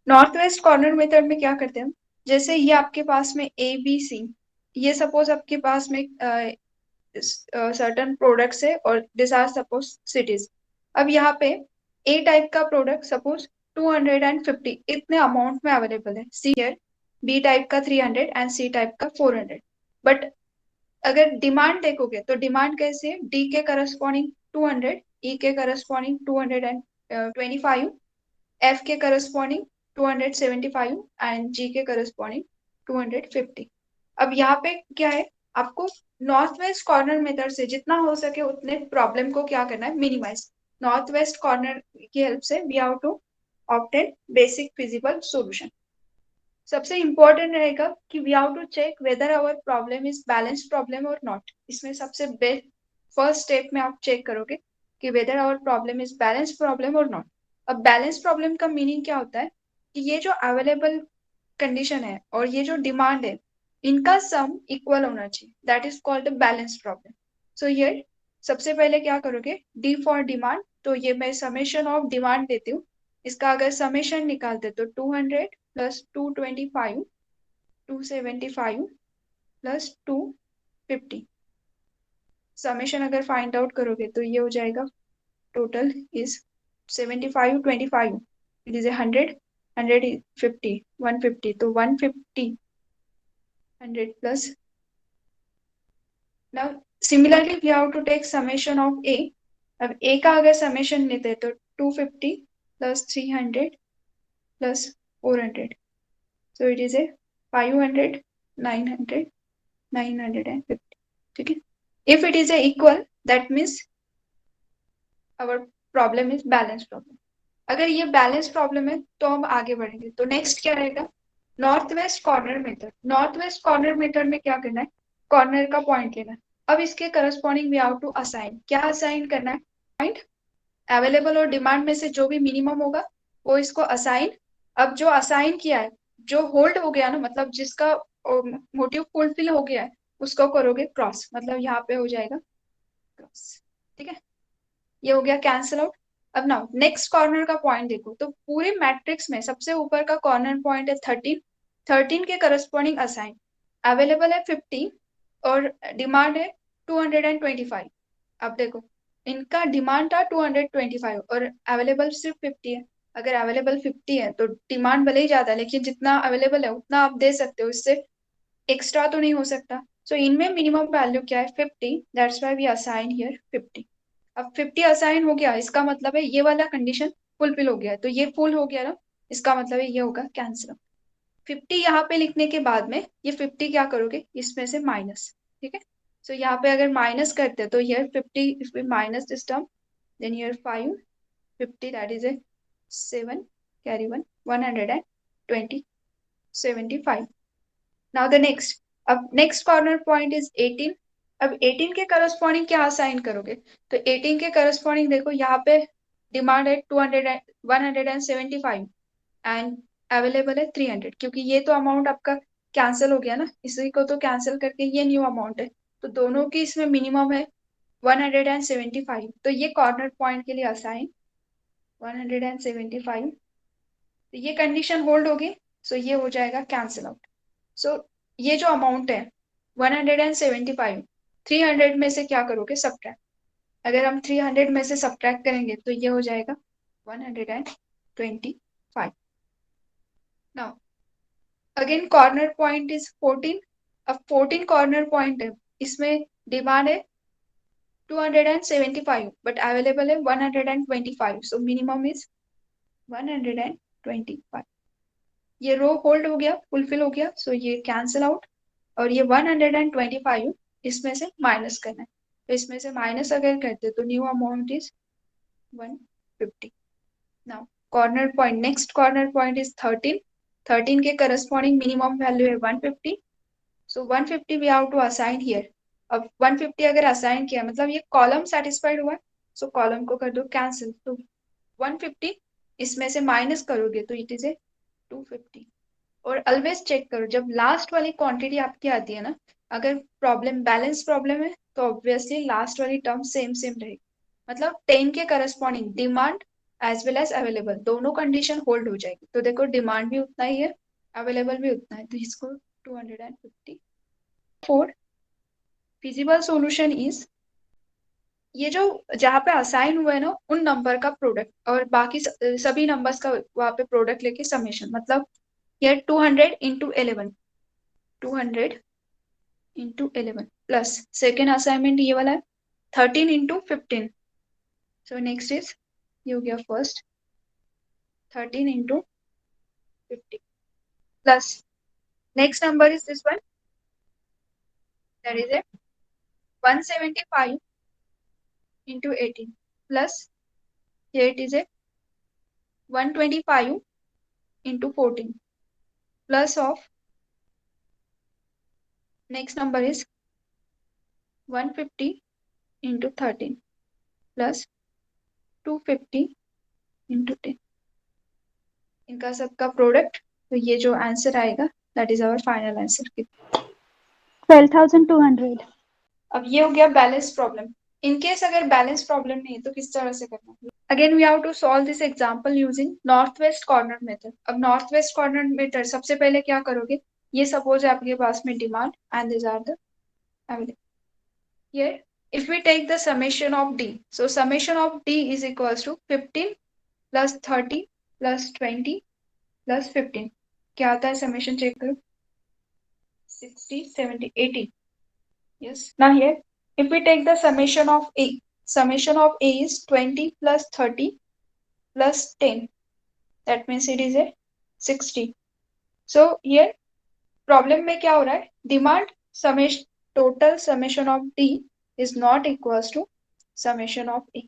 North west corner method में क्या करते हैं हम, जैसे ये आपके पास में ए बी सी, ये सपोज आपके पास में सर्टन प्रोडक्ट्स है और दिस आर सपोज सिटीज। अब यहाँ पे ए टाइप का प्रोडक्ट सपोज 250 इतने अमाउंट में अवेलेबल है, सी हियर बी टाइप का 300 एंड सी टाइप का 400। बट अगर डिमांड देखोगे तो डिमांड कैसे है, डी के करस्पॉन्डिंग 200, ई के करस्पॉन्डिंग 225, एफ के करस्पॉन्डिंग 275 एंड जी के करस्पॉन्डिंग 250। अब यहाँ पे क्या है, आपको नॉर्थ वेस्ट कॉर्नर मेथड से जितना हो सके उतने प्रॉब्लम को क्या करना है, मिनिमाइज। नॉर्थ वेस्ट कॉर्नर की हेल्प से we have to obtain basic feasible solution. सबसे इंपॉर्टेंट रहेगा कि we have to check whether our problem is balance problem or not. इसमें सबसे बेस्ट फर्स्ट स्टेप में आप चेक करोगे कि whether our problem is balance problem or not. अब बैलेंस प्रॉब्लम का मीनिंग क्या होता है कि ये जो अवेलेबल कंडीशन है और ये जो डिमांड है, इनका सम इक्वल होना चाहिए, that is called balance problem. So ये सबसे पहले क्या करोगे, डी फॉर डिमांड, तो ये मैं समेशन ऑफ डिमांड देती हूँ। इसका अगर समेशन निकालते तो 200 प्लस 225 275 प्लस 250। समेशन अगर फाइंड आउट करोगे तो ये हो जाएगा, टोटल इज 75 25, इट इज 100 150 150, तो 150 100 plus. Now similarly we have to take summation of A. अब ए का अगर समेशन लेते हैं तो 250 plus 300 plus 400, so it is a 500 900 950। ठीक है, if it is a equal that means our problem is balance problem। अगर ये बैलेंस प्रॉब्लम है तो हम आगे बढ़ेंगे। तो नेक्स्ट क्या रहेगा, north west corner method. North west corner method में क्या करना है, कॉर्नर का पॉइंट लेना है। अब इसके corresponding we have to assign, क्या असाइन करना है, पॉइंट अवेलेबल और डिमांड में से जो भी मिनिमम होगा वो इसको असाइन। अब जो असाइन किया है, जो होल्ड हो गया ना, मतलब जिसका मोटिव फुलफिल हो गया है, उसको करोगे क्रॉस, मतलब यहाँ पे हो जाएगा क्रॉस। ठीक है, ये हो गया कैंसिल आउट। अब नाउ नेक्स्ट कॉर्नर का पॉइंट देखो, तो पूरे मैट्रिक्स में सबसे ऊपर का कॉर्नर पॉइंट है 13। 13 के करस्पॉन्डिंग असाइन अवेलेबल है 50 और डिमांड है 225। अब देखो, इनका डिमांड था 225 और अवेलेबल सिर्फ 50 है। अगर अवेलेबल 50 है तो डिमांड भले ही ज्यादा है, लेकिन जितना अवेलेबल है उतना आप दे सकते हो, इससे एक्स्ट्रा तो नहीं हो सकता। सो इनमें मिनिमम वैल्यू क्या है, 50, that's why we assign here 50। अब 50 असाइन हो गया, इसका मतलब है ये वाला कंडीशन फुलफिल हो गया है, तो ये फुल हो गया ना, इसका मतलब है ये होगा कैंसिल। 50 यहाँ पे लिखने के बाद में ये 50 क्या करोगे, इसमें से माइनस। ठीक है, सो यहाँ पे अगर माइनस करते हैं तो here 50 if we minus this term then here 5 50 that is a 7 carry 1 120 75। Now the next, अब नेक्स्ट कॉर्नर पॉइंट इज 18। अब 18 के करस्पॉन्डिंग क्या असाइन करोगे, तो 18 के करस्पॉन्डिंग देखो यहाँ पे डिमांड है 175 एंड अवेलेबल है 300, क्योंकि ये तो अमाउंट आपका कैंसिल हो गया ना, इसी को तो कैंसिल करके ये न्यू अमाउंट है, तो दोनों की इसमें मिनिमम है 175, तो ये कॉर्नर पॉइंट के लिए असाइन 175। तो ये कंडीशन होल्ड होगी, सो ये हो जाएगा कैंसिल आउट। सो ये जो अमाउंट है 175, 300 में से क्या करोगे, सब्ट्रैक्ट। अगर हम 300 में से सब्ट्रैक्ट करेंगे तो ये हो जाएगा 125। Now again corner point is 14। अब 14 कॉर्नर पॉइंट है, इसमें डिमांड है 275 बट अवेलेबल है 125, सो मिनिमम इज 125। ये रो होल्ड हो गया, फुलफिल हो गया, सो ये कैंसिल आउट। और ये 125 इसमें से माइनस करना है, तो इसमें से माइनस अगर करते तो new amount is 150। Now corner point, next corner point is 13। 13 के करस्पॉन्डिंग मिनिमम वैल्यू है 150, so 150 we have to assign here. अब 150 अगर असाइन किया मतलब ये कॉलम सेटिस्फाइड हुआ, सो कॉलम को कर दो कैंसिल, तो 150 इसमें से माइनस करोगे तो इट इज ए 250। और ऑलवेज चेक करो, जब लास्ट वाली क्वांटिटी आपकी आती है ना, अगर प्रॉब्लम बैलेंस प्रॉब्लम है तो ऑब्वियसली लास्ट वाली टर्म सेम सेम रहेगी। मतलब 10 के corresponding demand as well as available, दोनों कंडीशन होल्ड हो जाएगी। तो देखो डिमांड भी उतना ही है, अवेलेबल भी उतना है, तो इसको 250। 4 फिजिबल सॉल्यूशन इज, ये जो जहाँ पे असाइन हुआ है ना उन नंबर का प्रोडक्ट और बाकी सभी नंबर्स का वहां पे प्रोडक्ट लेके समेशन, मतलब ये 200 × 11, 200 × 11 प्लस सेकेंड असाइनमेंट ये वाला है 13 × 15। सो नेक्स्ट इज, ये हो गया first 13 × 50 plus next number is this one, that is A 175 × 18 plus here it is a 125 × 14 plus of next number is 150 × 13 plus 250 × 10, इनका सबका प्रोडक्ट। तो ये जो आंसर आएगा that is our final answer, 12,200। अब ये हो गया बैलेंस प्रॉब्लम। इनकेस अगर बैलेंस प्रॉब्लम नहीं है तो किस तरह से करना है? Again we have to solve this example using north west corner method. अब नॉर्थ वेस्ट कॉर्नर मेथड सबसे पहले क्या करोगे, ये सपोज आपके पास में demand and this are the available. Here, if we take the summation of D, so summation of D is equals to 15 plus 30 plus 20 plus 15. क्या आता है summation check करो, 60, 70, 80. Yes. Now here, if we take the summation of A is 20 plus 30 plus 10. That means it is a 60. So here problem में क्या हो रहा है, demand summation, total summation of D is not equals to summation of A.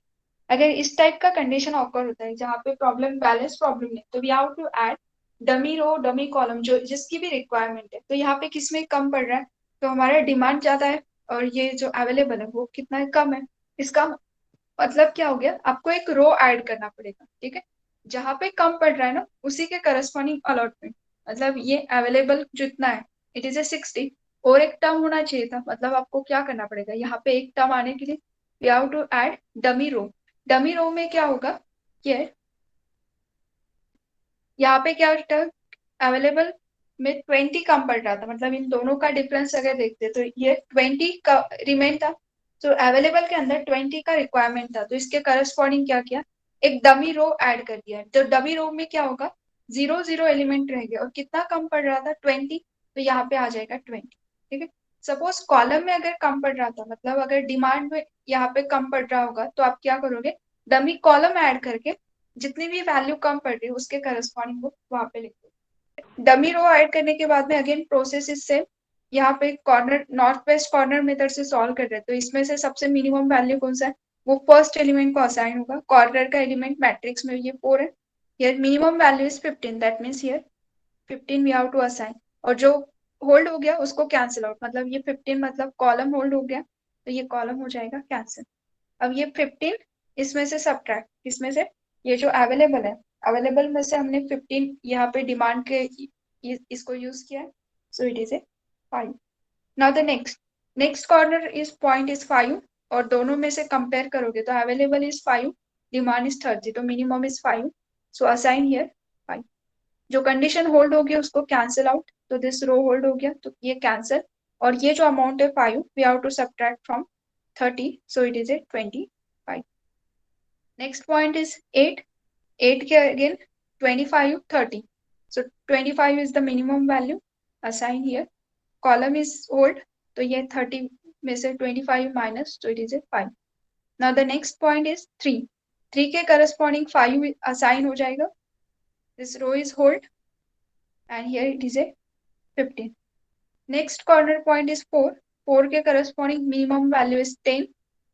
अगर इस type का condition occur होता है जहाँ पे प्रॉब्लम बैलेंस प्रॉब्लम है, तो we have to add dummy row dummy column जो जिसकी भी रिक्वायरमेंट है। तो यहाँ पे किसमें कम पड़ रहा है, तो हमारा डिमांड ज्यादा है और ये जो अवेलेबल है वो कितना है, कम है। इसका मतलब क्या हो गया, आपको एक रो ऐड करना पड़ेगा, ठीक है। जहाँ पे कम पड़ रहा है ना उसी के करस्पॉन्डिंग अलॉटमेंट, मतलब ये अवेलेबल जितना है इट इज ए 60 और एक टर्म होना चाहिए था, मतलब आपको क्या करना पड़ेगा, यहाँ पे एक टर्म आने के लिए we have to add dummy row. Dummy row में क्या होगा, ये यहाँ पे क्या टर्म अवेलेबल में 20 कम पड़ रहा था, मतलब इन दोनों का डिफरेंस अगर देखते तो ये 20 का रिमेन था, तो अवेलेबल के अंदर 20 का रिक्वायरमेंट था, तो इसके करस्पॉन्डिंग क्या किया, एक डमी रो ऐड कर दिया। तो डमी रो में क्या होगा, 0 0 एलिमेंट रहेंगे और कितना कम पड़ रहा था 20, तो यहाँ पे आ जाएगा 20, ठीक है। सपोज कॉलम में अगर कम पड़ रहा था, मतलब अगर डिमांड में यहाँ पे कम पड़ रहा होगा, तो आप क्या करोगे, डमी कॉलम ऐड करके जितनी भी वैल्यू कम पड़ रही है उसके करस्पॉन्डिंग वो वहां पे लिख दो। डमी रो ऐड करने के बाद में अगेन प्रोसेस इज सेम, यहाँ पे corner north west corner method से सॉल्व कर रहे हैं, तो इसमें से सबसे मिनिमम वैल्यू कौन सा है, वो फर्स्ट एलिमेंट को असाइन होगा। कॉर्नर का एलिमेंट मैट्रिक्स में ये 4 है, here minimum value is 15, that means here 15 we have to assign. और जो होल्ड हो गया उसको कैंसिल आउट, मतलब ये 15 मतलब कॉलम होल्ड हो गया, तो ये कॉलम हो जाएगा कैंसिल। अब ये 15 इसमें से सब्ट्रैक्ट, इसमें से ये जो अवेलेबल है, अवेलेबल में से हमने 15 यहाँ पे डिमांड के इसको यूज किया है, so it is a 5। Now the next corner is point is 5 और दोनों में से कंपेयर करोगे तो अवेलेबल इज 5, डिमांड इज 30, तो minimum is 5, so assign here 5। जो कंडीशन होल्ड हो गया उसको कैंसिल आउट, तो दिस रो होल्ड हो गया तो ये कैंसिल, और ये जो अमाउंट है 5 we have to subtract from 30, so it is a 25. Next point is 8. 8 के again 25, 30. So 25 is the minimum value. Assign here. Column is old. तो ये 30 में से 25 minus, so it is a 5. Now the next point is 3. 3 के corresponding 5 assign हो जाएगा. This row is hold. And here it is a 15. Next corner point is 4. 4 के corresponding minimum value is 10.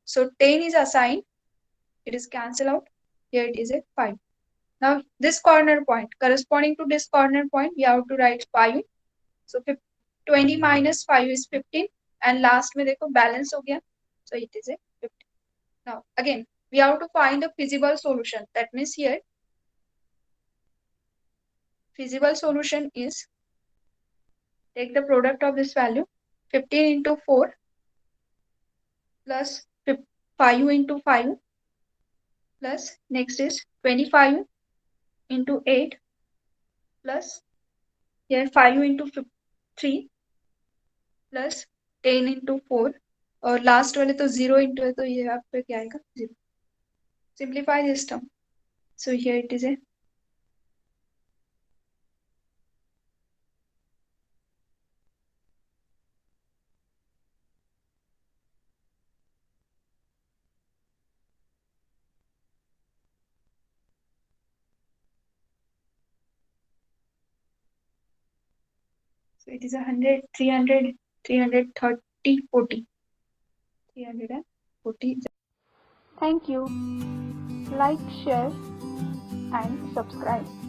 So 10 is assigned. It is cancel out. Here it is a 5. Now this corner point, corresponding to this corner point, we have to write 5. So 20 minus 5 is 15. And last में देखो balance हो गया. So it is a 15. Now again, we have to find a feasible solution. That means here, feasible solution is, take the product of this value, 15 into 4 plus 5 into 5 plus next is 25 into 8 plus here 5 into 3 plus 10 into 4 और last वाले तो 0 into है तो ये यहाँ पे क्या आएगा 0. Simplify this term. So here it is a so it is 100 300 330 40 340. Thank you. Like, share and subscribe.